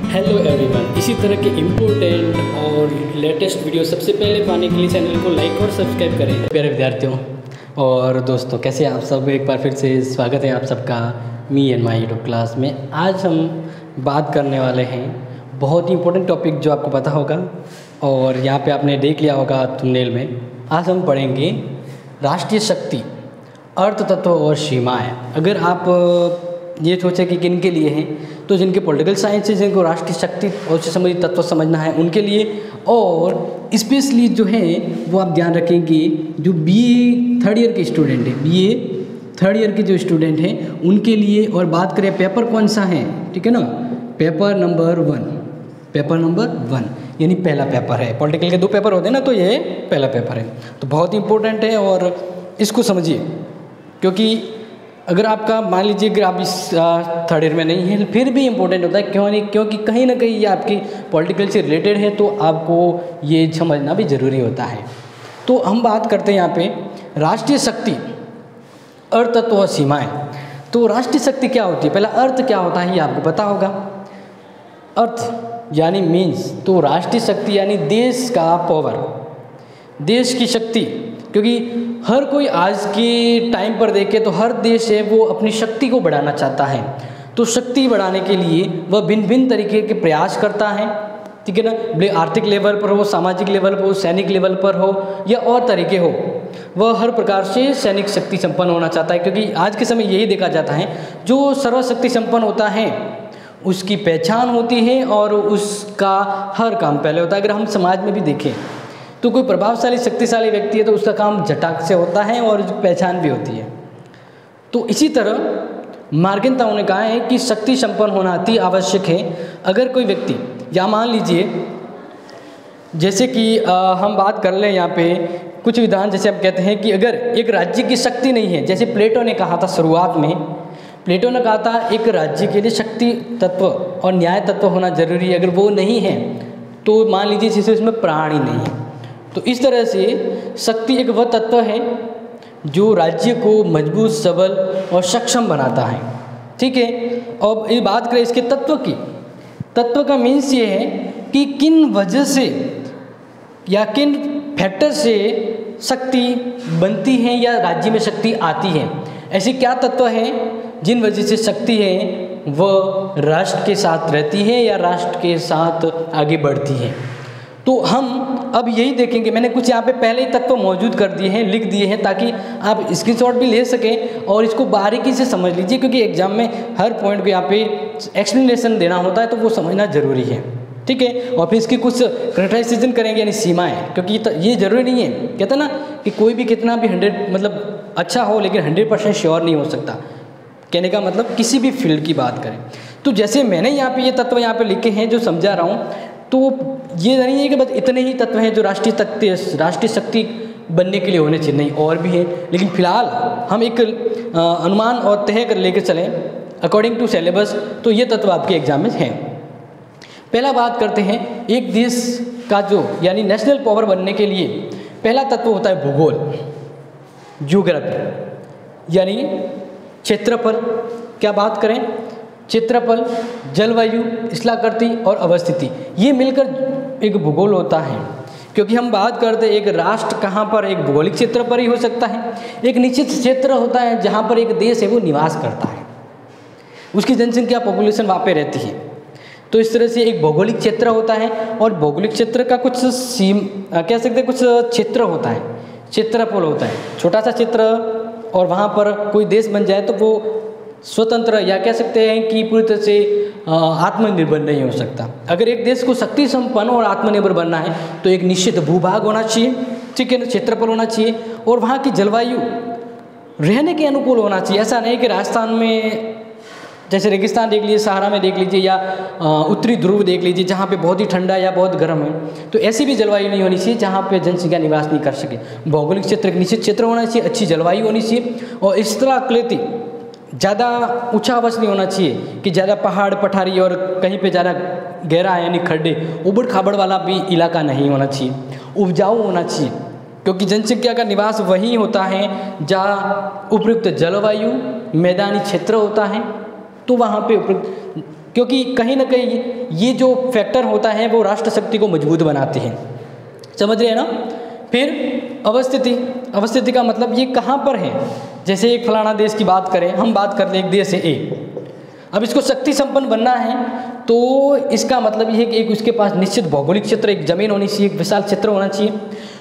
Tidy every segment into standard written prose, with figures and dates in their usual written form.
Hello everyone, इसी तरह के इम्पोर्टेंट और लेटेस्ट वीडियो सबसे पहले पाने के लिए चैनल को लाइक और सब्सक्राइब करें। प्यारे विद्यार्थियों और दोस्तों, कैसे हैं आप सब। एक बार फिर से स्वागत है आप सबका me and my YouTube class में। आज हम बात करने वाले हैं बहुत ही इम्पोर्टेंट टॉपिक जो आपको पता होगा और यहाँ पे आपने देख लिया होगा थंबनेल में। आज हम पढ़ेंगे राष्ट्रीय शक्ति, अर्थ तत्व और सीमाएँ। अगर आप ये सोचे कि किन के लिए हैं, तो जिनके पॉलिटिकल साइंस से जिनको राष्ट्रीय शक्ति और उससे संबंधित तत्व समझना है उनके लिए, और स्पेशली जो है वो आप ध्यान रखेंगे जो बीए थर्ड ईयर के स्टूडेंट हैं, बीए थर्ड ईयर के जो स्टूडेंट हैं उनके लिए। और बात करें पेपर कौन सा है, ठीक है ना, पेपर नंबर 1 यानी पहला पेपर है। पॉलिटिकल के 2 पेपर होते हैं ना, तो ये पहला पेपर है, तो बहुत इंपॉर्टेंट है और इसको समझिए। क्योंकि अगर आपका मान लीजिए कि आप इस थर्ड ईयर में नहीं है, फिर भी इम्पोर्टेंट होता है। क्यों नहीं? क्योंकि कहीं ना कहीं ये आपकी पॉलिटिकल से रिलेटेड है, तो आपको ये समझना भी ज़रूरी होता है। तो हम बात करते हैं यहाँ पे राष्ट्रीय शक्ति, अर्थ तत्व और सीमाएँ। तो राष्ट्रीय शक्ति क्या होती है, पहला अर्थ क्या होता है ये आपको पता होगा। अर्थ यानी मीन्स, तो राष्ट्रीय शक्ति यानी देश का पावर, देश की शक्ति। क्योंकि हर कोई आज के टाइम पर देखे तो हर देश है वो अपनी शक्ति को बढ़ाना चाहता है। तो शक्ति बढ़ाने के लिए वह भिन्न भिन्न तरीके के प्रयास करता है, ठीक है ना। भले आर्थिक लेवल पर हो, सामाजिक लेवल पर हो, सैनिक लेवल पर हो या और तरीके हो, वह हर प्रकार से सैनिक शक्ति संपन्न होना चाहता है। क्योंकि आज के समय यही देखा जाता है, जो सर्वशक्ति संपन्न होता है उसकी पहचान होती है और उसका हर काम पहले होता है। अगर हम समाज में भी देखें तो कोई प्रभावशाली शक्तिशाली व्यक्ति है तो उसका काम झटाक से होता है और पहचान भी होती है। तो इसी तरह मार्केंताओं ने कहा है कि शक्ति संपन्न होना अति आवश्यक है। अगर कोई व्यक्ति, या मान लीजिए जैसे कि हम बात कर लें यहाँ पे कुछ विधान, जैसे हम कहते हैं कि अगर एक राज्य की शक्ति नहीं है, जैसे प्लेटो ने कहा था शुरुआत में, प्लेटो ने कहा था एक राज्य के लिए शक्ति तत्व और न्याय तत्व होना जरूरी है। अगर वो नहीं है तो मान लीजिए जैसे उसमें प्राण ही नहीं है। तो इस तरह से शक्ति एक वह तत्व है जो राज्य को मजबूत, सबल और सक्षम बनाता है, ठीक है। अब ये बात करें इसके तत्व की, तत्व का मीन्स ये है कि किन वजह से या किन फैक्टर से शक्ति बनती है या राज्य में शक्ति आती है। ऐसी क्या तत्व है जिन वजह से शक्ति है वह राष्ट्र के साथ रहती है या राष्ट्र के साथ आगे बढ़ती है। तो हम अब यही देखेंगे। मैंने कुछ यहाँ पे पहले ही तत्व मौजूद कर दिए हैं, लिख दिए हैं, ताकि आप स्क्रीनशॉट भी ले सकें और इसको बारीकी से समझ लीजिए। क्योंकि एग्जाम में हर पॉइंट को यहाँ पे एक्सप्लेनेशन देना होता है, तो वो समझना जरूरी है, ठीक है। और फिर इसकी कुछ क्राइटेरिया करेंगे यानी सीमाएँ। क्योंकि ये जरूरी नहीं है, कहते हैं ना कि कोई भी कितना भी 100 मतलब अच्छा हो, लेकिन 100% श्योर नहीं हो सकता। कहने का मतलब किसी भी फील्ड की बात करें तो जैसे मैंने यहाँ पे ये तत्व यहाँ पे लिखे हैं जो समझा रहा हूँ, तो ये नहीं है कि बस इतने ही तत्व हैं जो राष्ट्रीय शक्ति बनने के लिए होने चाहिए, नहीं और भी है। लेकिन फिलहाल हम एक अनुमान और तय कर लेकर चलें अकॉर्डिंग टू सिलेबस, तो ये तत्व आपके एग्जाम में हैं। पहला बात करते हैं एक देश का जो यानी नेशनल पावर बनने के लिए पहला तत्व होता है भूगोल, ज्योग्राफी यानी क्षेत्रफल। क्या बात करें, क्षेत्रफल, जलवायु, स्थलाकृति और अवस्थिति, ये मिलकर एक भूगोल होता है। क्योंकि हम बात करते हैं एक राष्ट्र कहाँ पर, एक भौगोलिक क्षेत्र पर ही हो सकता है। एक निश्चित क्षेत्र होता है जहाँ पर एक देश है वो निवास करता है, उसकी जनसंख्या पॉपुलेशन वहाँ पे रहती है। तो इस तरह से एक भौगोलिक क्षेत्र होता है और भौगोलिक क्षेत्र का कुछ कह सकते हैं कुछ क्षेत्र होता है, क्षेत्रफल होता है, छोटा सा क्षेत्र। और वहाँ पर कोई देश बन जाए तो वो स्वतंत्र या कह सकते हैं कि पूरी तरह से आत्मनिर्भर नहीं हो सकता। अगर एक देश को शक्ति संपन्न और आत्मनिर्भर बनना है तो एक निश्चित भूभाग होना चाहिए, ठीक है ना, क्षेत्रफल होना चाहिए। और वहाँ की जलवायु रहने के अनुकूल होना चाहिए। ऐसा नहीं कि राजस्थान में जैसे रेगिस्तान देख लीजिए, सहारा में देख लीजिए, या उत्तरी ध्रुव देख लीजिए जहाँ पे बहुत ही ठंडा या बहुत गर्म है, तो ऐसी भी जलवायु नहीं होनी चाहिए जहाँ पे जनसंख्या निवास नहीं कर सके। भौगोलिक क्षेत्र एक निश्चित क्षेत्र होना चाहिए, अच्छी जलवायु होनी चाहिए और स्थलाकृति ज़्यादा ऊंचा अवश्य नहीं होना चाहिए कि ज़्यादा पहाड़ पठारी और कहीं पे ज़्यादा गहरा यानी खड्डे उबड़ खाबड़ वाला भी इलाका नहीं होना चाहिए। उपजाऊ होना चाहिए क्योंकि जनसंख्या का निवास वहीं होता है जहाँ उपयुक्त जलवायु, मैदानी क्षेत्र होता है, तो वहाँ पे उपयुक्त क्योंकि कहीं ना कहीं ये जो फैक्टर होता है वो राष्ट्र शक्ति को मजबूत बनाते हैं। समझ रहे हैं ना। फिर अवस्थिति का मतलब ये कहाँ पर है। जैसे एक फलाना देश की बात करें, हम बात कर लें एक देश है ए, अब इसको शक्ति संपन्न बनना है तो इसका मतलब ये है कि एक उसके पास निश्चित भौगोलिक क्षेत्र, एक जमीन होनी चाहिए, एक विशाल क्षेत्र होना चाहिए।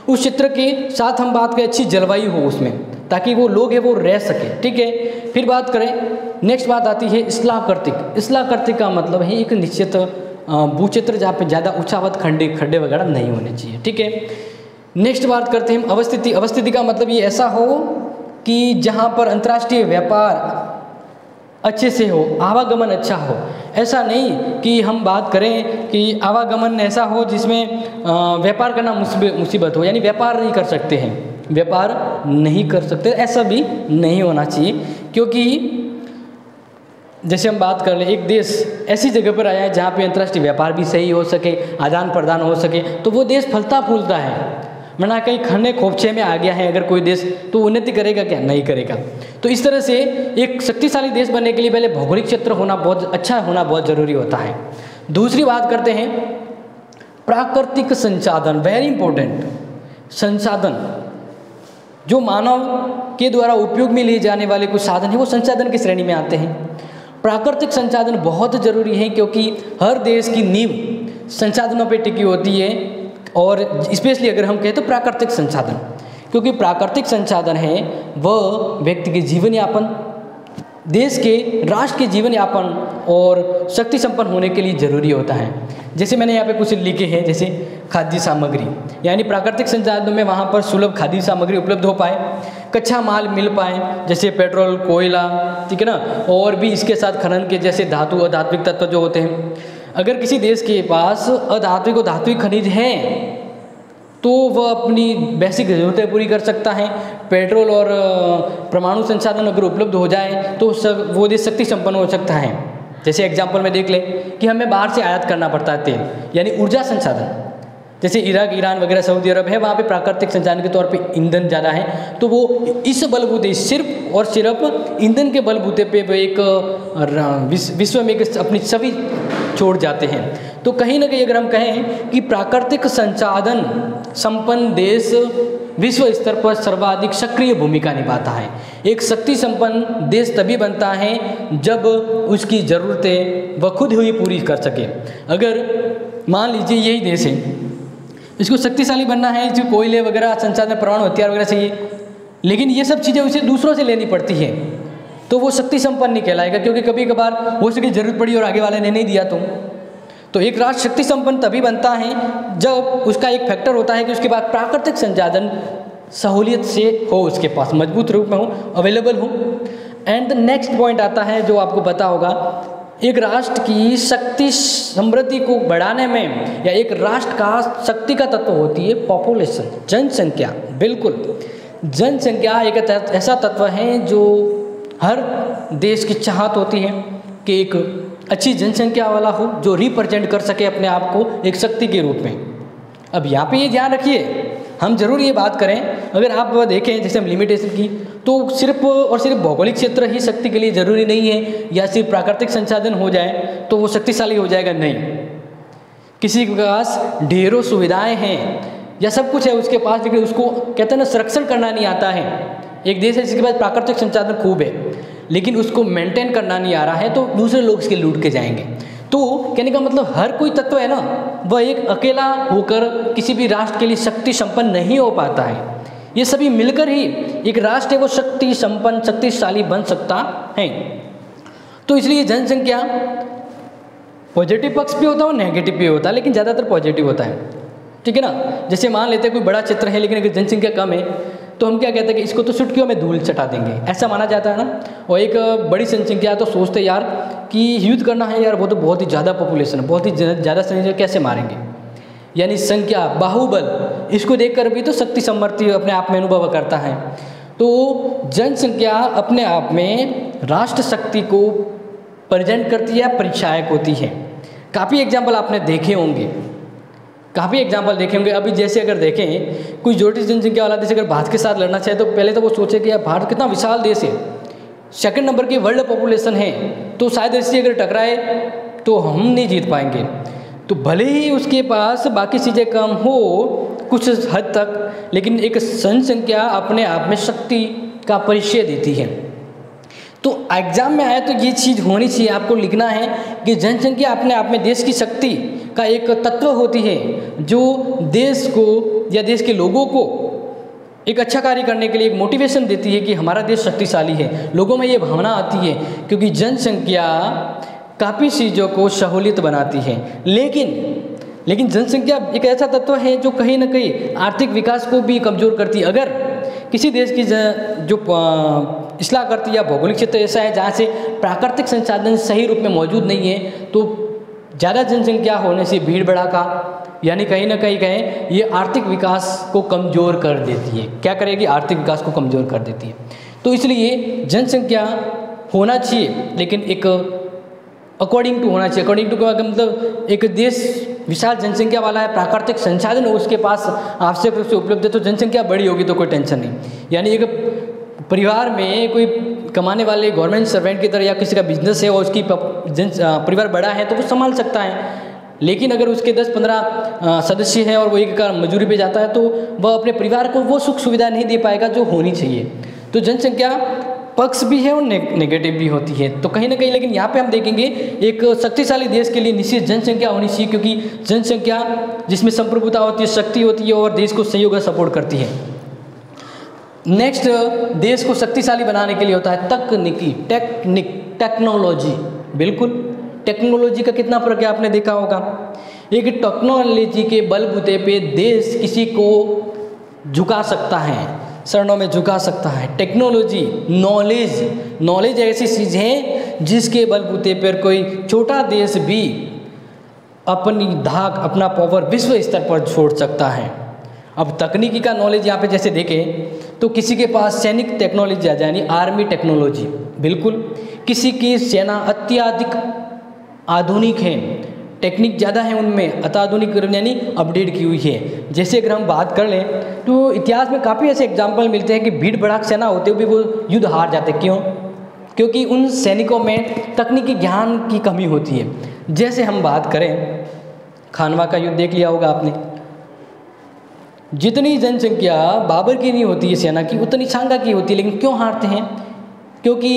उस क्षेत्र के साथ हम बात करें अच्छी जलवायु हो उसमें, ताकि वो लोग हैं वो रह सके। ठीक है। फिर बात करें, नेक्स्ट बात आती है इस्लाकृतिक का मतलब है एक निश्चित भू क्षेत्र जहाँ पे ज़्यादा ऊंचावत खड्डे वगैरह नहीं होने चाहिए। ठीक है। नेक्स्ट बात करते हैं हम अवस्थिति का मतलब ये ऐसा हो कि जहाँ पर अंतर्राष्ट्रीय व्यापार अच्छे से हो, आवागमन अच्छा हो। ऐसा नहीं कि हम बात करें कि आवागमन ऐसा हो जिसमें व्यापार करना मुसीबत हो, यानी व्यापार नहीं कर सकते हैं, व्यापार नहीं कर सकते, ऐसा भी नहीं होना चाहिए। क्योंकि जैसे हम बात कर लें, एक देश ऐसी जगह पर आया है जहाँ पे अंतर्राष्ट्रीय व्यापार भी सही हो सके, आदान प्रदान हो सके, तो वो देश फलता फूलता है। वरना कहीं खाने खोपचे में आ गया है अगर कोई देश, तो उन्नति करेगा क्या? नहीं करेगा। तो इस तरह से एक शक्तिशाली देश बनने के लिए पहले भौगोलिक क्षेत्र होना बहुत अच्छा होना बहुत ज़रूरी होता है। दूसरी बात करते हैं प्राकृतिक संसाधन, वेरी इंपॉर्टेंट। संसाधन जो मानव के द्वारा उपयोग में लिए जाने वाले कुछ साधन है वो संसाधन की श्रेणी में आते हैं। प्राकृतिक संसाधन बहुत ज़रूरी है क्योंकि हर देश की नींव संसाधनों पर टिकी होती है, और स्पेशली अगर हम कहें तो प्राकृतिक संसाधन, क्योंकि प्राकृतिक संसाधन है वह व्यक्ति के जीवन यापन, देश के, राष्ट्र के जीवन यापन और शक्ति संपन्न होने के लिए जरूरी होता है। जैसे मैंने यहाँ पे कुछ लिखे हैं, जैसे खाद्य सामग्री, यानी प्राकृतिक संसाधनों में वहाँ पर सुलभ खाद्य सामग्री उपलब्ध हो पाए, कच्चा माल मिल पाए, जैसे पेट्रोल, कोयला, ठीक है ना, और भी इसके साथ खनन के जैसे धातु अधात्विक तत्व जो होते हैं। अगर किसी देश के पास अधात्विक और धात्विक खनिज हैं तो वह अपनी बेसिक ज़रूरतें पूरी कर सकता है। पेट्रोल और परमाणु संसाधन अगर उपलब्ध हो जाए तो वो देश शक्ति संपन्न हो सकता है। जैसे एग्जांपल में देख लें कि हमें बाहर से आयात करना पड़ता है तेल, यानी ऊर्जा संसाधन, जैसे इराक, ईरान वगैरह, सऊदी अरब है, वहाँ पे प्राकृतिक संसाधन के तौर पे ईंधन ज़्यादा है, तो वो इस बलबूते सिर्फ और सिर्फ ईंधन के बलबूते पे वो एक विश्व में एक अपनी छवि छोड़ जाते हैं। तो कहीं ना कहीं अगर हम कहें कि प्राकृतिक संसाधन संपन्न देश विश्व स्तर पर सर्वाधिक सक्रिय भूमिका निभाता है। एक शक्ति संपन्न देश तभी बनता है जब उसकी ज़रूरतें वह खुद ही पूरी कर सके। अगर मान लीजिए यही देश है, इसको शक्तिशाली बनना है, जो कोयले वगैरह संसाधन, परमाणु हथियार वगैरह चाहिए, लेकिन ये सब चीज़ें उसे दूसरों से लेनी पड़ती है, तो वो शक्ति संपन्न नहीं कहलाएगा, क्योंकि कभी कभार हो सके जरूरत पड़ी और आगे वाले ने नहीं दिया तो एक राष्ट्र शक्ति संपन्न तभी बनता है जब उसका एक फैक्टर होता है कि उसके बाद प्राकृतिक संसाधन सहूलियत से हो, उसके पास मजबूत रूप में हो, अवेलेबल हो। एंड द नेक्स्ट पॉइंट आता है जो आपको पता होगा, एक राष्ट्र की शक्ति समृद्धि को बढ़ाने में या एक राष्ट्र का शक्ति का तत्व होती है पॉपुलेशन, जनसंख्या। बिल्कुल, जनसंख्या एक ऐसा तत्व है जो हर देश की चाहत होती है कि एक अच्छी जनसंख्या वाला हो जो रिप्रेजेंट कर सके अपने आप को एक शक्ति के रूप में। अब यहाँ पे ये ध्यान रखिए, हम जरूर ये बात करें, अगर आप देखें जैसे हम लिमिटेशन की, तो सिर्फ और सिर्फ भौगोलिक क्षेत्र ही शक्ति के लिए ज़रूरी नहीं है, या सिर्फ प्राकृतिक संसाधन हो जाए तो वो शक्तिशाली हो जाएगा, नहीं। किसी के पास ढेरों सुविधाएं हैं या सब कुछ है उसके पास, लेकिन उसको कहते हैं ना संरक्षण करना नहीं आता है। एक देश है जिसके पास प्राकृतिक संसाधन खूब है लेकिन उसको मेंटेन करना नहीं आ रहा है, तो दूसरे लोग इसके लूट के जाएंगे। तो कहने का मतलब हर कोई तत्व है ना, वह एक अकेला होकर किसी भी राष्ट्र के लिए शक्ति संपन्न नहीं हो पाता है। ये सभी मिलकर ही एक राष्ट्र है वो शक्ति संपन्न, शक्तिशाली बन सकता है। तो इसलिए जनसंख्या पॉजिटिव पक्ष भी होता है और नेगेटिव भी होता है, लेकिन ज़्यादातर पॉजिटिव होता है, ठीक है ना। जैसे मान लेते हैं कोई बड़ा क्षेत्र है लेकिन अगर जनसंख्या कम है तो हम क्या कहते हैं कि इसको तो चुटकियों में धूल चटा देंगे, ऐसा माना जाता है ना। और एक बड़ी जनसंख्या तो सोचते यार कि युद्ध करना है यार, वो तो बहुत ही ज़्यादा पॉपुलेशन है, बहुत ही ज़्यादा संख्या, कैसे मारेंगे, यानी संख्या, बाहुबल, इसको देखकर भी तो शक्ति समृद्धि अपने आप में अनुभव करता है। तो जनसंख्या अपने आप में राष्ट्र शक्ति को प्रेजेंट करती है, परिचायक होती है। काफ़ी एग्जाम्पल आपने देखे होंगे, अभी जैसे अगर देखें कोई छोटी जनसंख्या वाला देश अगर भारत के साथ लड़ना चाहे तो पहले तो वो सोचे कि यार भारत कितना विशाल देश है, सेकंड नंबर की वर्ल्ड पॉपुलेशन है, तो शायद इससे अगर टकराए तो हम नहीं जीत पाएंगे। तो भले ही उसके पास बाकी चीज़ें कम हो कुछ हद तक, लेकिन एक जनसंख्या अपने आप में शक्ति का परिचय देती है। तो एग्जाम में आया तो ये चीज़ होनी चाहिए, आपको लिखना है कि जनसंख्या अपने आप में देश की शक्ति का एक तत्व होती है, जो देश को या देश के लोगों को एक अच्छा कार्य करने के लिए एक मोटिवेशन देती है कि हमारा देश शक्तिशाली है। लोगों में ये भावना आती है, क्योंकि जनसंख्या काफ़ी चीज़ों को सहूलियत बनाती है। लेकिन जनसंख्या एक ऐसा तत्व है जो कहीं ना कहीं आर्थिक विकास को भी कमज़ोर करती है। अगर किसी देश की जो इस्लाह करती है या भौगोलिक क्षेत्र ऐसा है जहाँ से प्राकृतिक संसाधन सही रूप में मौजूद नहीं है, तो ज़्यादा जनसंख्या होने से भीड़ भड़ाका यानी कहीं ना कहीं कहें ये आर्थिक विकास को कमज़ोर कर देती है। क्या करेगी? आर्थिक विकास को कमज़ोर कर देती है। तो इसलिए जनसंख्या होना चाहिए, लेकिन एक अकॉर्डिंग टू होना चाहिए। अकॉर्डिंग टू का मतलब एक देश विशाल जनसंख्या वाला है, प्राकृतिक संसाधन उसके पास आवश्यक रूप से उपलब्ध है, तो जनसंख्या बड़ी होगी तो कोई टेंशन नहीं। यानी एक परिवार में कोई कमाने वाले गवर्नमेंट सर्वेंट की तरह या किसी का बिजनेस है और उसकी परिवार बड़ा है तो वो संभाल सकता है। लेकिन अगर उसके 10-15 सदस्य हैं और वो एक कार मजदूरी पे जाता है तो वह अपने परिवार को वो सुख सुविधा नहीं दे पाएगा जो होनी चाहिए। तो जनसंख्या पक्ष भी है और नेगेटिव भी होती है। तो कहीं ना कहीं लेकिन यहाँ पे हम देखेंगे एक शक्तिशाली देश के लिए निश्चित जनसंख्या होनी चाहिए, क्योंकि जनसंख्या जिसमें संप्रभुता होती है, शक्ति होती है और देश को सहयोग और सपोर्ट करती है। नेक्स्ट, देश को शक्तिशाली बनाने के लिए होता है तकनीकी, टेक्नोलॉजी। बिल्कुल, टेक्नोलॉजी का कितना फर्क है आपने देखा होगा। एक टेक्नोलॉजी के बलबूते पे देश किसी को झुका सकता है, शरणों में झुका सकता है। टेक्नोलॉजी, नॉलेज ऐसी चीज़ है जिसके बलबूते पर कोई छोटा देश भी अपनी धाक, अपना पावर विश्व स्तर पर छोड़ सकता है। अब तकनीकी का नॉलेज यहाँ पे जैसे देखें तो किसी के पास सैनिक टेक्नोलॉजी आ जाए, यानी आर्मी टेक्नोलॉजी। बिल्कुल, किसी की सेना अत्याधिक आधुनिक है, टेक्निक ज़्यादा है उनमें, अत्याधुनिक यानी अपडेट की हुई है। जैसे अगर हम बात कर लें तो इतिहास में काफ़ी ऐसे एग्जाम्पल मिलते हैं कि भीड़ भड़ाक सेना होते हुए भी वो युद्ध हार जाते। क्यों? क्योंकि उन सैनिकों में तकनीकी ज्ञान की कमी होती है। जैसे हम बात करें, खानवा का युद्ध देख लिया होगा आपने। जितनी जनसंख्या बाबर की नहीं होती है सेना की, उतनी सांगा की होती है, लेकिन क्यों हारते हैं? क्योंकि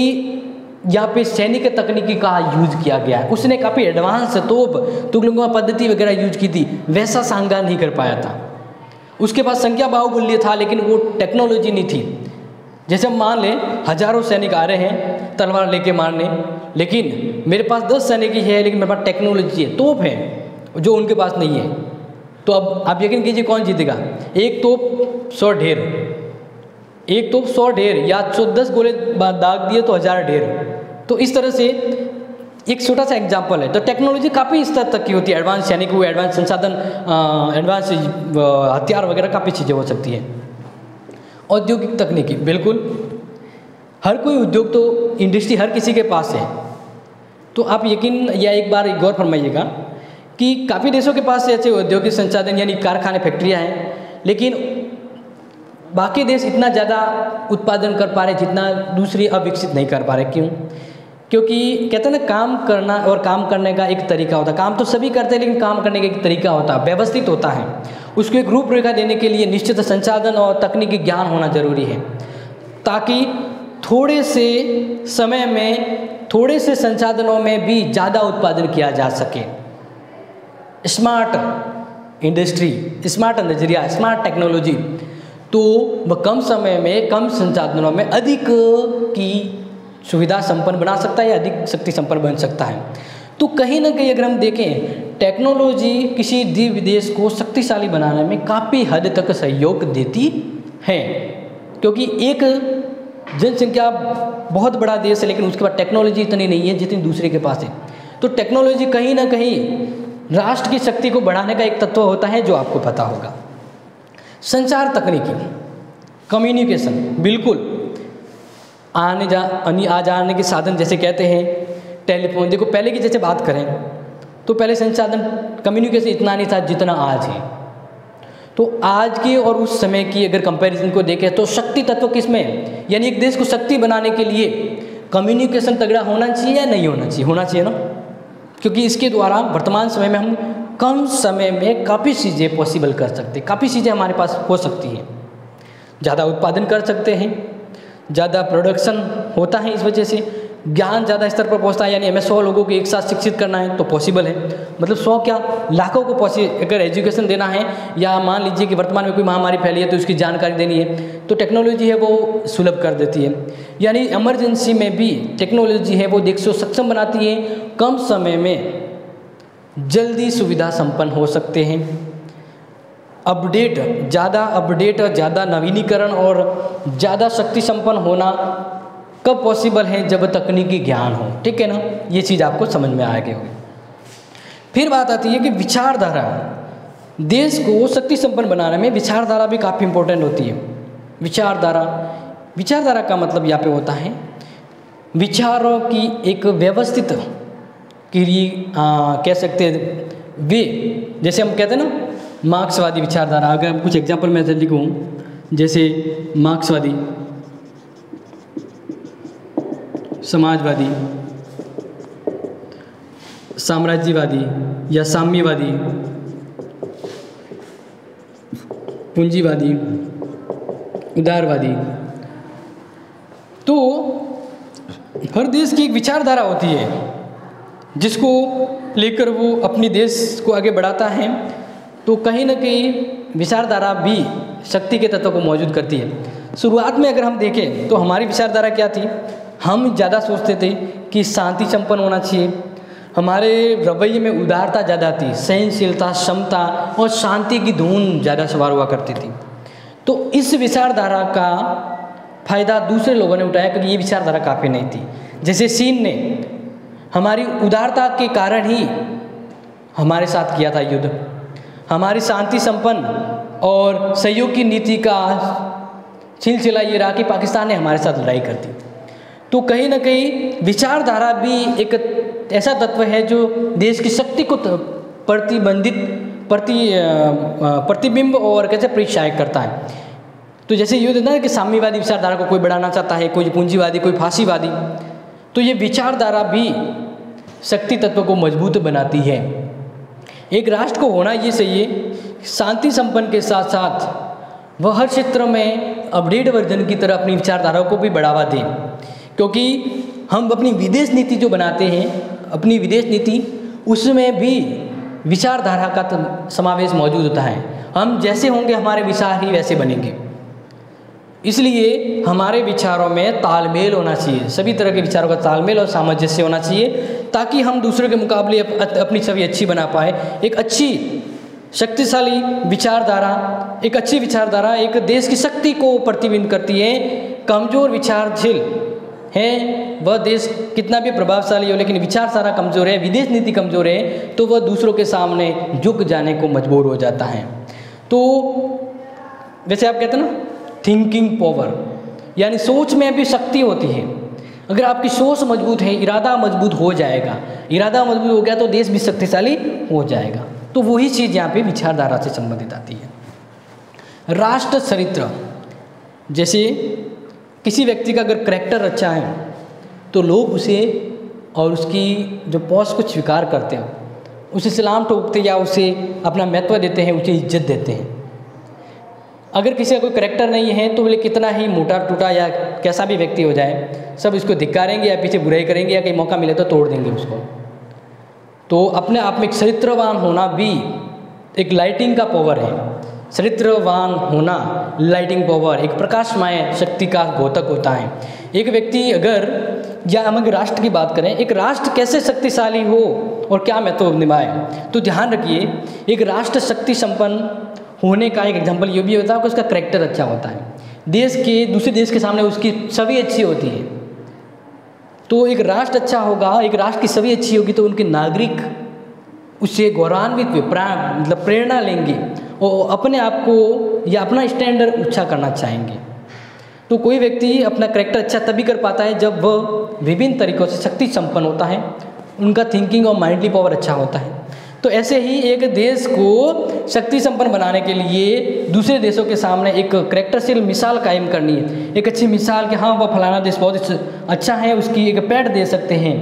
यहाँ पे सैनिक तकनीकी का यूज किया गया है। उसने काफ़ी एडवांस तोप, तुगलक पद्धति वगैरह यूज की थी, वैसा सांगा नहीं कर पाया था। उसके पास संख्या बाहुबल्य था, लेकिन वो टेक्नोलॉजी नहीं थी। जैसे हम मान लें हजारों सैनिक आ रहे हैं तलवार लेके मारने, लेकिन मेरे पास 10 सैनिक ही है, लेकिन मेरे पास टेक्नोलॉजी है, तोप है जो उनके पास नहीं है। तो अब आप यकीन कीजिए कौन जीतेगा? एक तोप 100 ढेर, एक तोप 100 ढेर, या 10 गोले दाग दिए तो 1000 ढेर। तो इस तरह से एक छोटा सा एग्जाम्पल है। तो टेक्नोलॉजी काफ़ी स्तर तक की होती है, एडवांस सैनिक हुए, एडवांस संसाधन, एडवांस हथियार वगैरह काफ़ी चीज़ें हो सकती है। औद्योगिक तकनीकी, बिल्कुल हर कोई उद्योग तो इंडस्ट्री हर किसी के पास है। तो आप यकीन या एक बार गौर फरमाइएगा कि काफ़ी देशों के पास ऐसे औद्योगिक संसाधन यानी कारखाने, फैक्ट्रियाँ हैं, लेकिन बाकी देश इतना ज़्यादा उत्पादन कर पा रहे जितना दूसरी अविकसित नहीं कर पा रहे। क्यों? क्योंकि कहते हैं ना, काम करना और काम करने का एक तरीका होता है। काम तो सभी करते हैं, लेकिन काम करने का एक तरीका होता है, व्यवस्थित होता है। उसको एक रूपरेखा देने के लिए निश्चित संसाधन और तकनीकी ज्ञान होना जरूरी है, ताकि थोड़े से समय में, थोड़े से संसाधनों में भी ज़्यादा उत्पादन किया जा सके। स्मार्ट इंडस्ट्री, स्मार्ट नज़रिया, स्मार्ट टेक्नोलॉजी, तो वह कम समय में, कम संसाधनों में अधिक की सुविधा संपन्न बना सकता है या अधिक शक्ति संपन्न बन सकता है। तो कहीं ना कहीं अगर हम देखें, टेक्नोलॉजी किसी दिव्य देश को शक्तिशाली बनाने में काफ़ी हद तक सहयोग देती है। क्योंकि एक जनसंख्या बहुत बड़ा देश है, लेकिन उसके पास टेक्नोलॉजी इतनी नहीं है जितनी दूसरे के पास है। तो टेक्नोलॉजी कहीं ना कहीं राष्ट्र की शक्ति को बढ़ाने का एक तत्व होता है, जो आपको पता होगा। संचार तकनीकी, कम्युनिकेशन, बिल्कुल आ जाने के साधन जैसे कहते हैं टेलीफोन। देखो पहले की जैसे बात करें तो पहले संसाधन कम्युनिकेशन इतना नहीं था जितना आज है। तो आज के और उस समय की अगर कंपैरिजन को देखें तो शक्ति तत्व किसमें है? यानी एक देश को शक्ति बनाने के लिए कम्युनिकेशन तगड़ा होना चाहिए या नहीं होना चाहिए? होना चाहिए ना। क्योंकि इसके द्वारा वर्तमान समय में हम कम समय में काफ़ी चीज़ें पॉसिबल कर सकते हैं, काफ़ी चीज़ें हमारे पास हो सकती हैं, ज़्यादा उत्पादन कर सकते हैं, ज़्यादा प्रोडक्शन होता है, इस वजह से ज्ञान ज़्यादा स्तर पर पहुंचता है। यानी हमें 100 लोगों को एक साथ शिक्षित करना है तो पॉसिबल है, मतलब 100 क्या लाखों को अगर एजुकेशन देना है, या मान लीजिए कि वर्तमान में कोई महामारी फैली है तो उसकी जानकारी देनी है, तो टेक्नोलॉजी है वो सुलभ कर देती है। यानी इमरजेंसी में भी टेक्नोलॉजी है वो देश को सक्षम बनाती है, कम समय में जल्दी सुविधा संपन्न हो सकते हैं। ज़्यादा नवीनीकरण और ज़्यादा शक्ति संपन्न होना कब पॉसिबल है? जब तकनीकी ज्ञान हो, ठीक है ना, ये चीज़ आपको समझ में आ गई होगी। फिर बात आती है कि विचारधारा, देश को शक्ति संपन्न बनाने में विचारधारा भी काफ़ी इंपॉर्टेंट होती है। विचारधारा का मतलब यहाँ पे होता है विचारों की एक व्यवस्थित कह सकते हैं वे, जैसे हम कहते हैं ना मार्क्सवादी विचारधारा। अगर कुछ एग्जाम्पल मैं लिखूँ, जैसे मार्क्सवादी, समाजवादी, साम्राज्यवादी या साम्यवादी, पूंजीवादी, उदारवादी, तो हर देश की एक विचारधारा होती है जिसको लेकर वो अपनी देश को आगे बढ़ाता है। तो कहीं ना कहीं विचारधारा भी शक्ति के तत्व को मौजूद करती है। शुरुआत में अगर हम देखें तो हमारी विचारधारा क्या थी? हम ज़्यादा सोचते थे कि शांति संपन्न होना चाहिए, हमारे रवैये में उदारता ज़्यादा थी, सहनशीलता, क्षमता और शांति की धुन ज़्यादा सवार हुआ करती थी। तो इस विचारधारा का फ़ायदा दूसरे लोगों ने उठाया क्योंकि ये विचारधारा काफ़ी नहीं थी। जैसे चीन ने हमारी उदारता के कारण ही हमारे साथ किया था युद्ध, हमारी शांति संपन्न और सहयोग की नीति का सिलसिला ये रहा कि पाकिस्तान ने हमारे साथ लड़ाई कर दी। तो कहीं ना कहीं विचारधारा भी एक ऐसा तत्व है जो देश की शक्ति को प्रतिबिंब और कैसे प्रोत्साहित करता है। तो जैसे ये होता है कि साम्यवादी विचारधारा को कोई बढ़ाना चाहता है, कोई पूंजीवादी, कोई फांसीवादी, तो ये विचारधारा भी शक्ति तत्व को मजबूत बनाती है। एक राष्ट्र को होना ये चाहिए शांति संपन्न के साथ साथ वह हर क्षेत्र में अपडेट वर्जन की तरह अपनी विचारधाराओं को भी बढ़ावा दें, क्योंकि हम अपनी विदेश नीति जो बनाते हैं, अपनी विदेश नीति, उसमें भी विचारधारा का समावेश मौजूद होता है। हम जैसे होंगे हमारे विचार ही वैसे बनेंगे, इसलिए हमारे विचारों में तालमेल होना चाहिए, सभी तरह के विचारों का तालमेल और सामंजस्य होना चाहिए, ताकि हम दूसरों के मुकाबले अपनी छवि अच्छी बना पाए। एक अच्छी शक्तिशाली विचारधारा, एक अच्छी विचारधारा एक देश की शक्ति को प्रतिबिंबित करती है। कमज़ोर विचारशील है वह देश कितना भी प्रभावशाली हो, लेकिन विचारधारा कमज़ोर है, विदेश नीति कमज़ोर है, तो वह दूसरों के सामने झुक जाने को मजबूर हो जाता है। तो वैसे आप कहते हैं ना थिंकिंग पावर, यानी सोच में भी शक्ति होती है। अगर आपकी सोच मजबूत है, इरादा मजबूत हो जाएगा, इरादा मजबूत हो गया तो देश भी शक्तिशाली हो जाएगा। तो वही चीज़ यहाँ पे विचारधारा से संबंधित आती है। राष्ट्र चरित्र, जैसे किसी व्यक्ति का अगर करैक्टर अच्छा है तो लोग उसे और उसकी जो पौष को स्वीकार करते हैं, उसे सलाम ठोकते या उसे अपना महत्व देते हैं, उसे इज्जत देते हैं। अगर किसी का कोई करैक्टर नहीं है तो बोले कितना ही मोटा टूटा या कैसा भी व्यक्ति हो जाए, सब इसको धिक्कारेंगे या पीछे बुराई करेंगे या कहीं मौका मिले तो तोड़ देंगे उसको। तो अपने आप में एक चरित्रवान होना भी एक लाइटिंग का पावर है। चरित्रवान होना, लाइटिंग पावर, एक प्रकाशमय शक्ति का द्योतक होता है। एक व्यक्ति अगर, या हम अगर राष्ट्र की बात करें, एक राष्ट्र कैसे शक्तिशाली हो और क्या महत्व निभाए, तो ध्यान रखिए एक राष्ट्र शक्ति संपन्न होने का एक एग्जाम्पल ये भी होता है कि उसका करैक्टर अच्छा होता है, देश के दूसरे देश के सामने उसकी छवि अच्छी होती है। तो एक राष्ट्र अच्छा होगा, एक राष्ट्र की छवि अच्छी होगी तो उनके नागरिक उससे गौरवान्वित मतलब प्रेरणा लेंगे और अपने आप को या अपना स्टैंडर्ड ऊंचा करना चाहेंगे। तो कोई व्यक्ति अपना करैक्टर अच्छा तभी कर पाता है जब वह विभिन्न तरीक़ों से शक्ति संपन्न होता है, उनका थिंकिंग और माइंडली पावर अच्छा होता है। तो ऐसे ही एक देश को शक्ति संपन्न बनाने के लिए दूसरे देशों के सामने एक करैक्टरशील मिसाल कायम करनी है, एक अच्छी मिसाल कि हाँ वह फलाना देश बहुत अच्छा है, उसकी एक पैठ दे सकते हैं,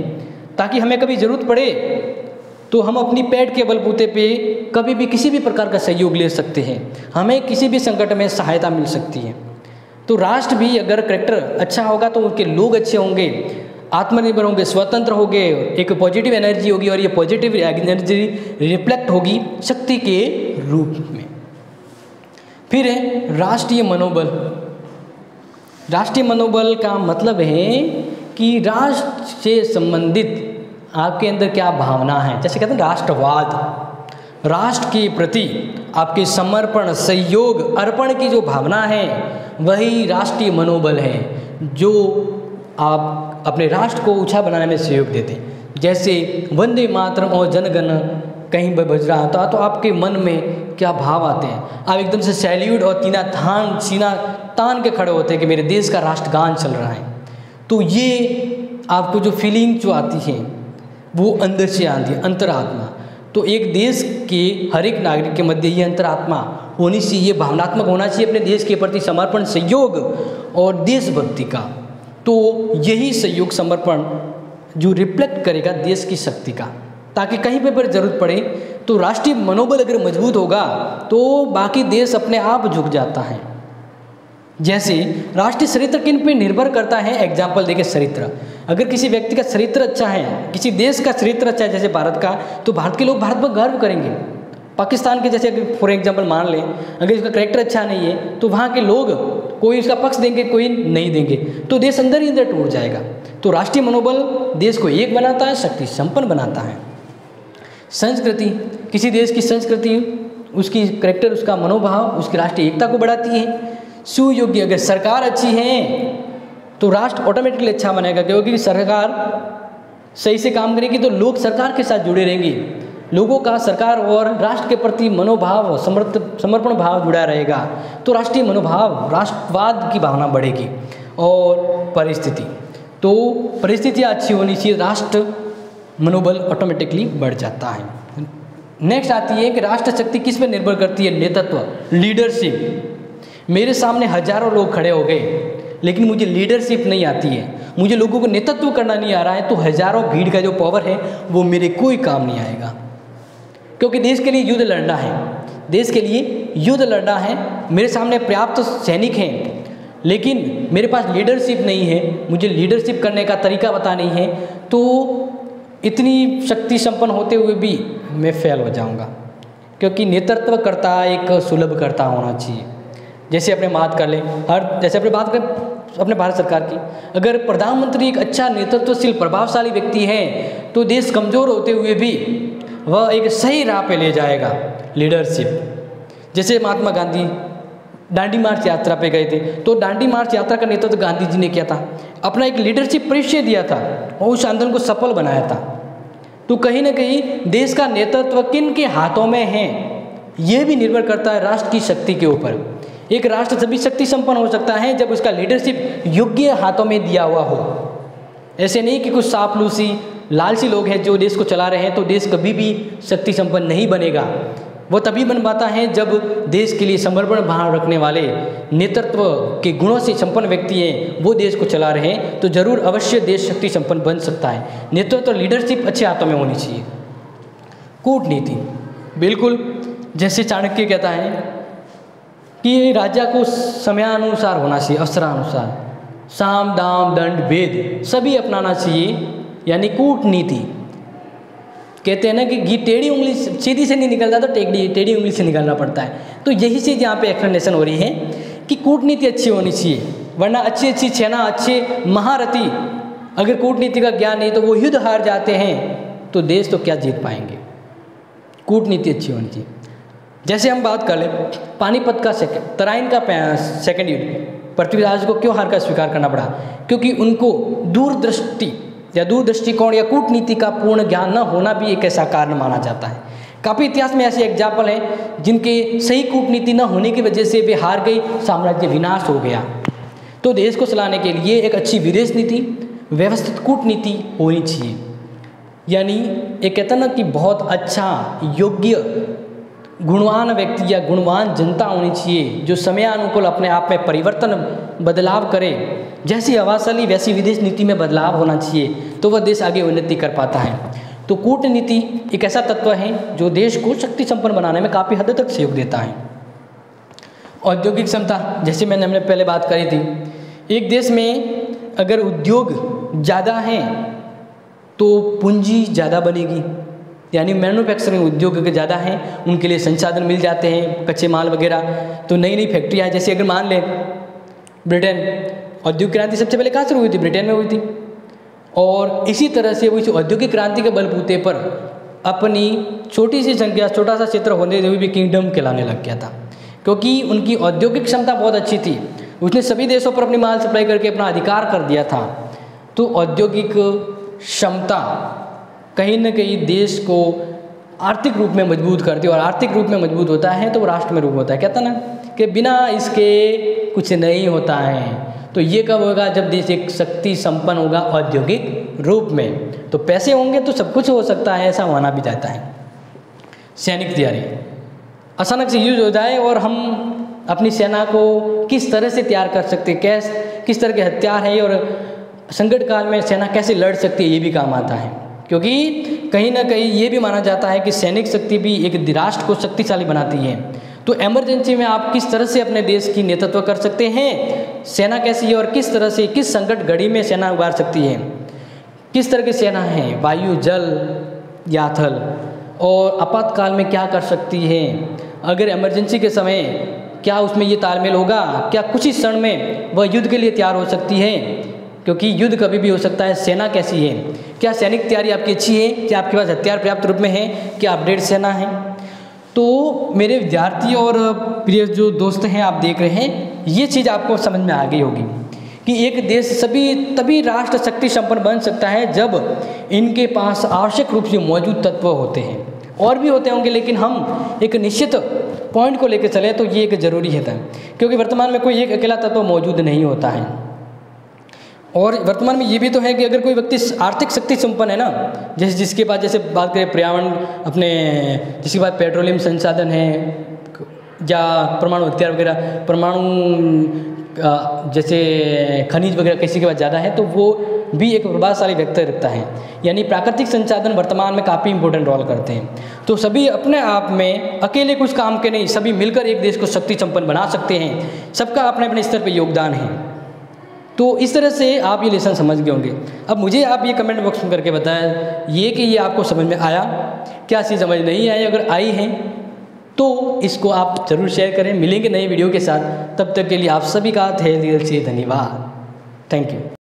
ताकि हमें कभी ज़रूरत पड़े तो हम अपनी पेट के बलबूते पे कभी भी किसी भी प्रकार का सहयोग ले सकते हैं, हमें किसी भी संकट में सहायता मिल सकती है। तो राष्ट्र भी अगर करेक्टर अच्छा होगा तो उनके लोग अच्छे होंगे, आत्मनिर्भर होंगे, स्वतंत्र होंगे, एक पॉजिटिव एनर्जी होगी और ये पॉजिटिव एनर्जी रिफ्लेक्ट होगी शक्ति के रूप में। फिर है राष्ट्रीय मनोबल। राष्ट्रीय मनोबल का मतलब है कि राष्ट्र से संबंधित आपके अंदर क्या भावना है। जैसे कहते हैं राष्ट्रवाद, राष्ट्र के प्रति आपके समर्पण, सहयोग, अर्पण की जो भावना है वही राष्ट्रीय मनोबल है, जो आप अपने राष्ट्र को ऊंचा बनाने में सहयोग देते हैं। जैसे वंदे मातरम और जनगण कहीं बज रहा था तो आपके मन में क्या भाव आते हैं, आप एकदम से सैल्यूट और सीना तान के खड़े होते हैं कि मेरे देश का राष्ट्रगान चल रहा है। तो ये आपको जो फीलिंग जो आती है वो अंदर से आती है, अंतरात्मा। तो एक देश के हर एक नागरिक के मध्य ये अंतरात्मा होनी चाहिए, भावनात्मक होना चाहिए अपने देश के प्रति समर्पण, सहयोग और देशभक्ति का। तो यही सहयोग, समर्पण जो रिफ्लेक्ट करेगा देश की शक्ति का, ताकि कहीं पर ज़रूरत पड़े तो राष्ट्रीय मनोबल अगर मजबूत होगा तो बाकी देश अपने आप झुक जाता है। जैसे राष्ट्रीय चरित्र किन पे निर्भर करता है, एग्जाम्पल देखिए चरित्र। अगर किसी व्यक्ति का चरित्र अच्छा है, किसी देश का चरित्र अच्छा है, जैसे भारत का, तो भारत के लोग भारत पर गर्व करेंगे। पाकिस्तान के जैसे अगर फॉर एग्जाम्पल मान लें, अगर इसका कैरेक्टर अच्छा नहीं है तो वहाँ के लोग कोई इसका पक्ष देंगे, कोई नहीं देंगे, तो देश अंदर ही अंदर टूट जाएगा। तो राष्ट्रीय मनोबल देश को एक बनाता है, शक्ति संपन्न बनाता है। संस्कृति, किसी देश की संस्कृति, उसकी कैरेक्टर, उसका मनोभाव, उसकी राष्ट्रीय एकता को बढ़ाती है। सुयोग्य, अगर सरकार अच्छी है तो राष्ट्र ऑटोमेटिकली अच्छा बनेगा, क्योंकि सरकार सही से काम करेगी तो लोग सरकार के साथ जुड़े रहेंगे, लोगों का सरकार और राष्ट्र के प्रति मनोभाव, समर्पण भाव जुड़ा रहेगा, तो राष्ट्रीय मनोभाव, राष्ट्रवाद की भावना बढ़ेगी। और परिस्थिति, तो परिस्थितियाँ अच्छी होनी चाहिए, राष्ट्र मनोबल ऑटोमेटिकली बढ़ जाता है। नेक्स्ट आती है कि राष्ट्र शक्ति किस पर निर्भर करती है, नेतृत्व, लीडरशिप। मेरे सामने हजारों लोग खड़े हो गए लेकिन मुझे लीडरशिप नहीं आती है, मुझे लोगों को नेतृत्व करना नहीं आ रहा है, तो हजारों भीड़ का जो पावर है वो मेरे कोई काम नहीं आएगा। क्योंकि देश के लिए युद्ध लड़ना है, देश के लिए युद्ध लड़ना है, मेरे सामने पर्याप्त सैनिक हैं लेकिन मेरे पास लीडरशिप नहीं है, मुझे लीडरशिप करने का तरीका पता नहीं है, तो इतनी शक्ति संपन्न होते हुए भी मैं फेल हो जाऊंगा। क्योंकि नेतृत्वकर्ता एक सुलभकर्ता होना चाहिए। जैसे अपने बात कर लें, जैसे अपने बात करें अपने भारत सरकार की, अगर प्रधानमंत्री एक अच्छा नेतृत्वशील प्रभावशाली व्यक्ति है तो देश कमज़ोर होते हुए भी वह एक सही राह पे ले जाएगा, लीडरशिप। जैसे महात्मा गांधी दांडी मार्च यात्रा पे गए थे, तो दांडी मार्च यात्रा का नेतृत्व गांधी जी ने किया था, अपना एक लीडरशिप परिचय दिया था और उस आंदोलन को सफल बनाया था। तो कहीं ना कहीं देश का नेतृत्व किन के हाथों में है ये भी निर्भर करता है राष्ट्र की शक्ति के ऊपर। एक राष्ट्र तभी शक्ति संपन्न हो सकता है जब उसका लीडरशिप योग्य हाथों में दिया हुआ हो। ऐसे नहीं कि कुछ चापलूसी लालची लोग हैं जो देश को चला रहे हैं तो देश कभी भी शक्ति संपन्न नहीं बनेगा। वो तभी बन पाता है जब देश के लिए समर्पण भाव रखने वाले, नेतृत्व के गुणों से संपन्न व्यक्ति हैं, वो देश को चला रहे हैं, तो जरूर अवश्य देश शक्ति संपन्न बन सकता है। नेतृत्व और लीडरशिप अच्छे हाथों में होनी चाहिए। कूटनीति, बिल्कुल जैसे चाणक्य कहता है कि राजा को समयानुसार होना चाहिए, अवसरानुसार, साम दाम दंड भेद सभी अपनाना चाहिए, यानी कूटनीति। कहते हैं ना कि टेढ़ी उंगली सीधी से नहीं निकलता तो टेढ़ी उंगली से निकालना पड़ता है। तो यही चीज़ यहाँ पे एक्सप्लेनेशन हो रही है कि कूटनीति अच्छी होनी चाहिए, वरना अच्छी सेना, अच्छे महारथी अगर कूटनीति का ज्ञान नहीं तो वो युद्ध हार जाते हैं, तो देश तो क्या जीत पाएंगे। कूटनीति अच्छी होनी चाहिए। जैसे हम बात कर लें पानीपत का तराइन का सेकंड युद्ध, पृथ्वीराज को क्यों हार का स्वीकार करना पड़ा, क्योंकि उनको दूरदृष्टि या दूरदृष्टिकोण या कूटनीति का पूर्ण ज्ञान न होना भी एक ऐसा कारण माना जाता है। काफ़ी इतिहास में ऐसे एग्जाम्पल हैं जिनके सही कूटनीति न होने की वजह से वे हार गई, साम्राज्य विनाश हो गया। तो देश को चलाने के लिए एक अच्छी विदेश नीति, व्यवस्थित कूटनीति होनी चाहिए। यानी एक कहता ना कि बहुत अच्छा योग्य गुणवान व्यक्ति या गुणवान जनता होनी चाहिए जो समयानुकूल अपने आप में परिवर्तन बदलाव करे। जैसी हवा चली वैसी विदेश नीति में बदलाव होना चाहिए, तो वह देश आगे उन्नति कर पाता है। तो कूटनीति एक ऐसा तत्व है जो देश को शक्ति संपन्न बनाने में काफ़ी हद तक सहयोग देता है। औद्योगिक क्षमता, जैसे हमने पहले बात करी थी, एक देश में अगर उद्योग ज़्यादा हैं तो पूंजी ज़्यादा बनेगी, यानी मैन्युफैक्चरिंग उद्योग अगर ज़्यादा हैं उनके लिए संसाधन मिल जाते हैं, कच्चे माल वगैरह। तो नई नई फैक्ट्रियाँ, जैसे अगर मान लें ब्रिटेन, औद्योगिक क्रांति सबसे पहले कहाँ शुरू हुई थी? ब्रिटेन में हुई थी। और इसी तरह से वो औद्योगिक क्रांति के बलबूते पर अपनी छोटी सी संख्या, छोटा सा क्षेत्र होने हुए भी किंगडम कहलाने लग गया था, क्योंकि उनकी औद्योगिक क्षमता बहुत अच्छी थी। उसने सभी देशों पर अपनी माल सप्लाई करके अपना अधिकार कर दिया था। तो औद्योगिक क्षमता कहीं न कहीं देश को आर्थिक रूप में मजबूत करती है, और आर्थिक रूप में मजबूत होता है तो वो राष्ट्र में रूप होता है। कहता ना कि बिना इसके कुछ नहीं होता है। तो ये कब होगा? जब देश एक शक्ति संपन्न होगा औद्योगिक रूप में। तो पैसे होंगे तो सब कुछ हो सकता है, ऐसा माना भी जाता है। सैनिक तैयारी, अचानक से युद्ध हो जाए और हम अपनी सेना को किस तरह से तैयार कर सकते हैं, किस तरह के हथियार है और संकट काल में सेना कैसे लड़ सकती है, ये भी काम आता है। क्योंकि कहीं ना कहीं ये भी माना जाता है कि सैनिक शक्ति भी एक राष्ट्र को शक्तिशाली बनाती है। तो इमरजेंसी में आप किस तरह से अपने देश की नेतृत्व कर सकते हैं, सेना कैसी है और किस तरह से किस संकट घड़ी में सेना उबार सकती है, किस तरह की सेना है, वायु, जल या थल, और आपातकाल में क्या कर सकती है, अगर इमरजेंसी के समय क्या उसमें ये तालमेल होगा, क्या कुछ ही क्षण में वह युद्ध के लिए तैयार हो सकती है, क्योंकि युद्ध कभी भी हो सकता है। सेना कैसी है, क्या सैनिक तैयारी आपकी अच्छी है, क्या आपके पास हथियार पर्याप्त रूप में है, क्या अपडेट सेना है। तो मेरे विद्यार्थी और प्रिय जो दोस्त हैं, आप देख रहे हैं, ये चीज़ आपको समझ में आ गई होगी कि एक देश तभी राष्ट्र शक्ति संपन्न बन सकता है जब इनके पास आवश्यक रूप से मौजूद तत्व होते हैं। और भी होते होंगे, लेकिन हम एक निश्चित पॉइंट को लेकर चले तो ये एक ज़रूरी है, क्योंकि वर्तमान में कोई एक अकेला तत्व मौजूद नहीं होता है। और वर्तमान में ये भी तो है कि अगर कोई व्यक्ति आर्थिक शक्ति संपन्न है ना, जैसे जिसके पास, जैसे बात करें पर्यावरण, अपने जिसके पास पेट्रोलियम संसाधन है या परमाणु हथियार वगैरह, परमाणु जैसे खनिज वगैरह किसी के पास ज़्यादा है, तो वो भी एक प्रभावशाली व्यक्ति रखता है। यानी प्राकृतिक संसाधन वर्तमान में काफ़ी इंपॉर्टेंट रोल करते हैं। तो सभी अपने आप में अकेले कुछ काम के नहीं, सभी मिलकर एक देश को शक्ति संपन्न बना सकते हैं। सबका अपने अपने स्तर पर योगदान है। तो इस तरह से आप ये लेसन समझ गए होंगे। अब मुझे आप ये कमेंट बॉक्स में करके बताएं ये कि ये आपको समझ में आया, क्या चीज़ समझ नहीं आई। अगर आई है तो इसको आप ज़रूर शेयर करें। मिलेंगे नई वीडियो के साथ, तब तक के लिए आप सभी का तहे दिल से धन्यवाद। Thank you.